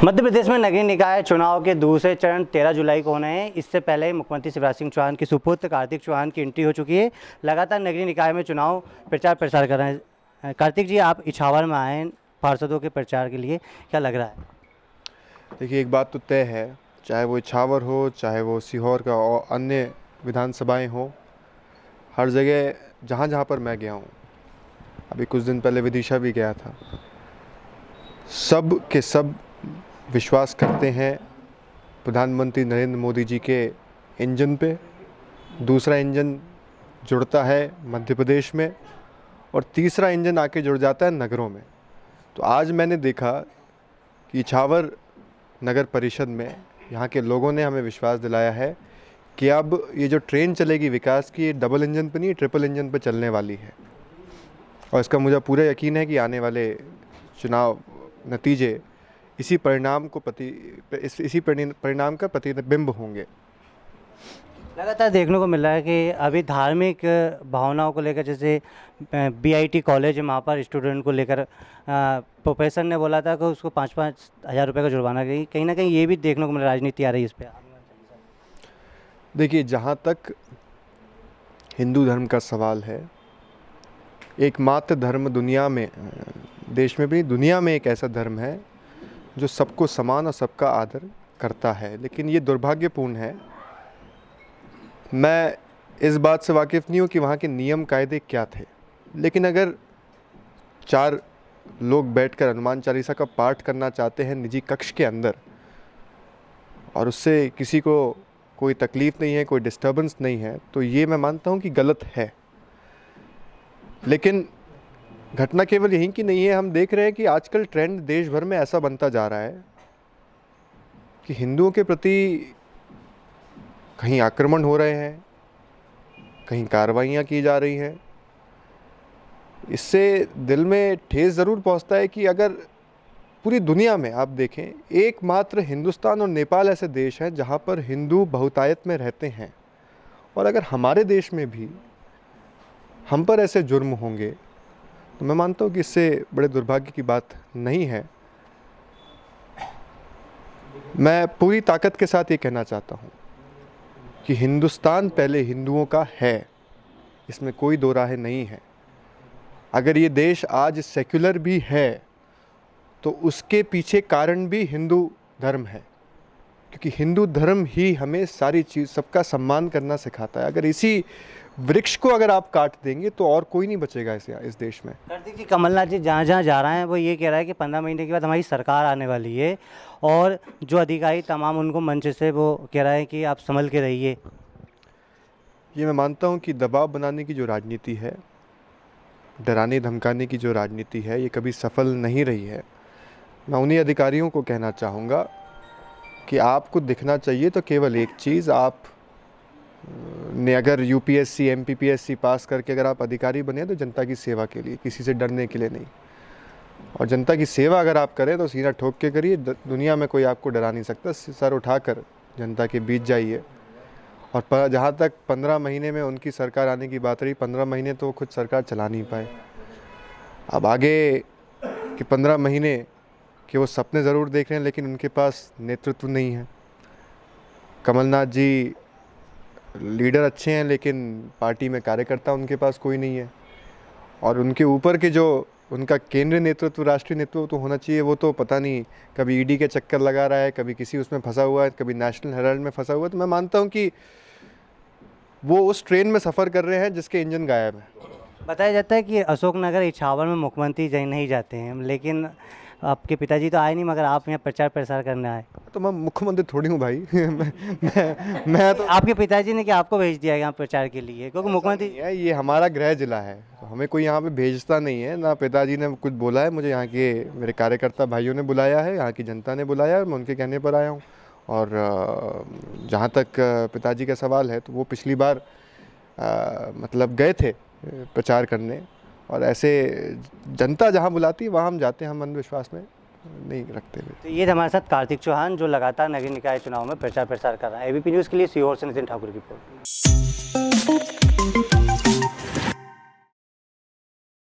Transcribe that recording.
मध्य प्रदेश में नगरीय निकाय चुनाव के दूसरे चरण 13 जुलाई को होने हैं। इससे पहले ही मुख्यमंत्री शिवराज सिंह चौहान के सुपुत्र कार्तिक चौहान की एंट्री हो चुकी है। लगातार नगरीय निकाय में चुनाव प्रचार प्रसार कर रहे हैं। कार्तिक जी, आप इछावर में आए हैं पार्षदों के प्रचार के लिए, क्या लग रहा है? देखिए, एक बात तो तय है, चाहे वो इछावर हो, चाहे वो सीहोर का और अन्य विधानसभाएं हो, हर जगह जहाँ जहाँ पर मैं गया हूँ, अभी कुछ दिन पहले विदिशा भी गया था, सब के सब विश्वास करते हैं प्रधानमंत्री नरेंद्र मोदी जी के इंजन पे। दूसरा इंजन जुड़ता है मध्य प्रदेश में और तीसरा इंजन आके जुड़ जाता है नगरों में। तो आज मैंने देखा कि इछावर नगर परिषद में यहाँ के लोगों ने हमें विश्वास दिलाया है कि अब ये जो ट्रेन चलेगी विकास की, ये डबल इंजन पर नहीं, ट्रिपल इंजन पर चलने वाली है। और इसका मुझे पूरा यकीन है कि आने वाले चुनाव नतीजे इसी परिणाम का प्रतिबिंब होंगे। लगातार देखने को मिल रहा है कि अभी धार्मिक भावनाओं को लेकर, जैसे बीआईटी कॉलेज है, वहाँ पर स्टूडेंट को लेकर प्रोफेसर ने बोला था कि उसको 5-5 हज़ार रुपये का जुर्माना, कहीं ना कहीं ये भी देखने को मिल रहा है, राजनीति आ रही है इस पर। देखिए, जहाँ तक हिंदू धर्म का सवाल है, एकमात्र धर्म दुनिया में, देश में भी दुनिया में एक ऐसा धर्म है जो सबको समान और सबका आदर करता है। लेकिन ये दुर्भाग्यपूर्ण है, मैं इस बात से वाकिफ़ नहीं हूँ कि वहाँ के नियम कायदे क्या थे, लेकिन अगर 4 लोग बैठकर हनुमान चालीसा का पाठ करना चाहते हैं निजी कक्ष के अंदर और उससे किसी को कोई तकलीफ़ नहीं है, कोई डिस्टर्बेंस नहीं है, तो ये मैं मानता हूँ कि गलत है। लेकिन घटना केवल यहीं की नहीं है, हम देख रहे हैं कि आजकल ट्रेंड देश भर में ऐसा बनता जा रहा है कि हिंदुओं के प्रति कहीं आक्रमण हो रहे हैं, कहीं कार्रवाइयाँ की जा रही हैं। इससे दिल में ठेस ज़रूर पहुंचता है कि अगर पूरी दुनिया में आप देखें, एकमात्र हिंदुस्तान और नेपाल ऐसे देश हैं जहां पर हिंदू बहुतायत में रहते हैं, और अगर हमारे देश में भी हम पर ऐसे जुर्म होंगे तो मैं मानता हूँ कि इससे बड़े दुर्भाग्य की बात नहीं है। मैं पूरी ताकत के साथ ये कहना चाहता हूँ कि हिंदुस्तान पहले हिंदुओं का है, इसमें कोई दो राहें नहीं है। अगर ये देश आज सेक्युलर भी है तो उसके पीछे कारण भी हिंदू धर्म है, क्योंकि हिंदू धर्म ही हमें सारी चीज़, सबका सम्मान करना सिखाता है। अगर इसी वृक्ष को अगर आप काट देंगे तो और कोई नहीं बचेगा इस देश में। कार्तिक जी, कमलनाथ जी जहाँ जहाँ जा रहे हैं वो ये कह रहा है कि 15 महीने के बाद हमारी सरकार आने वाली है, और जो अधिकारी तमाम उनको मंच से वो कह रहा है कि आप संभल के रहिए। ये मैं मानता हूँ कि दबाव बनाने की जो राजनीति है, डराने धमकाने की जो राजनीति है, ये कभी सफल नहीं रही है। मैं उन्हीं अधिकारियों को कहना चाहूँगा कि आपको दिखना चाहिए तो केवल एक चीज़, आप ने अगर यूपीएससी एमपीपीएससी पास करके अगर आप अधिकारी बने तो जनता की सेवा के लिए, किसी से डरने के लिए नहीं। और जनता की सेवा अगर आप करें तो सीना ठोक के करिए, दुनिया में कोई आपको डरा नहीं सकता। सर उठाकर जनता के बीच जाइए। और जहाँ तक 15 महीने में उनकी सरकार आने की बात रही, 15 महीने तो खुद सरकार चला नहीं पाए। अब आगे कि 15 महीने कि वो सपने ज़रूर देख रहे हैं, लेकिन उनके पास नेतृत्व नहीं है। कमलनाथ जी लीडर अच्छे हैं, लेकिन पार्टी में कार्यकर्ता उनके पास कोई नहीं है। और उनके ऊपर के जो उनका केंद्रीय नेतृत्व, राष्ट्रीय नेतृत्व तो होना चाहिए, वो तो पता नहीं कभी ईडी के चक्कर लगा रहा है, कभी किसी उसमें फंसा हुआ है, कभी नेशनल हेराल्ड में फंसा हुआ है। तो मैं मानता हूँ कि वो उस ट्रेन में सफ़र कर रहे हैं जिसके इंजन गायब है। बताया जाता है कि अशोकनगर इछावर में मुख्यमंत्री नहीं जाते हैं, लेकिन आपके पिताजी तो आए नहीं, मगर आप यहाँ प्रचार प्रसार करने आए। तो मैं मुख्यमंत्री थोड़ी हूँ भाई। मैं तो, आपके पिताजी ने क्या आपको भेज दिया यहाँ प्रचार के लिए? क्योंकि मुख्यमंत्री है, ये हमारा गृह जिला है, तो हमें कोई यहाँ पे भेजता नहीं है। ना पिताजी ने कुछ बोला है मुझे, यहाँ के मेरे कार्यकर्ता भाइयों ने बुलाया है, यहाँ की जनता ने बुलाया है, मैं उनके कहने पर आया हूँ। और जहाँ तक पिताजी का सवाल है, तो वो पिछली बार मतलब गए थे प्रचार करने, और ऐसे जनता जहाँ बुलाती है वहाँ हम जाते हैं, हम अंधविश्वास में नहीं रखते हुए। तो ये हमारे साथ कार्तिक चौहान, जो लगातार नगरीय निकाय चुनाव में प्रचार प्रसार कर रहा है। एबीपी न्यूज़ के लिए सीहोर से नितिन ठाकुर की रिपोर्ट।